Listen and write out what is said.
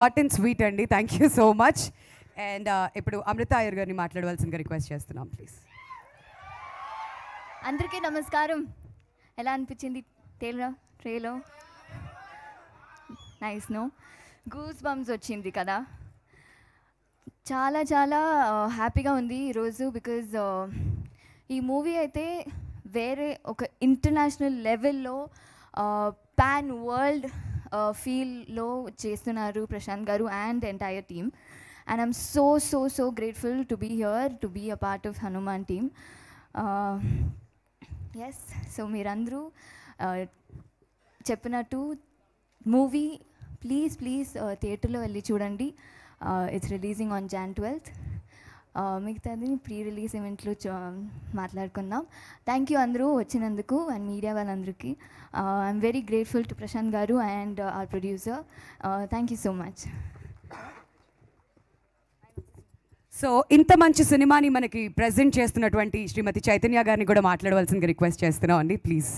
Hot and sweet అండి. Thank you so much. And ఇప్పుడు అమృత అయ్యర్ గారిని మాట్లాడవలసిందిగా రిక్వెస్ట్ చేస్తున్నాం ప్లీజ్. అందరికీ నమస్కారం. ఎలా అనిపించింది ట్రేలో? నైస్ నో, గూస్ బంప్స్ వచ్చింది కదా. చాలా చాలా హ్యాపీగా ఉంది ఈరోజు. బికాజ్ ఈ మూవీ అయితే వేరే ఒక ఇంటర్నేషనల్ లెవెల్లో పాన్ వరల్డ్ ఫీల్లో చేస్తున్నారు Prashanth garu and entire team. And I'm so grateful to be here, to be a part of Hanuman team. Yes, so మీరందరూ చెప్పినట్టు మూవీ ప్లీజ్ థియేటర్లో వెళ్ళి చూడండి. It's releasing on Jan 12th. మిగతాది ప్రీ రిలీజ్ ఈవెంట్లో మాట్లాడుకుందాం. థ్యాంక్ యూ అందరూ వచ్చినందుకు అండ్ మీడియా వాళ్ళందరికీ. I'm very grateful to Prashanth garu and our producer. Thank you so much. So ఇంత మంచి సినిమాని మనకి ప్రజెంట్ చేస్తున్నటువంటి శ్రీమతి చైతన్య గారిని కూడా మాట్లాడవలసిందిగా రిక్వెస్ట్ చేస్తున్నాం అండి ప్లీజ్.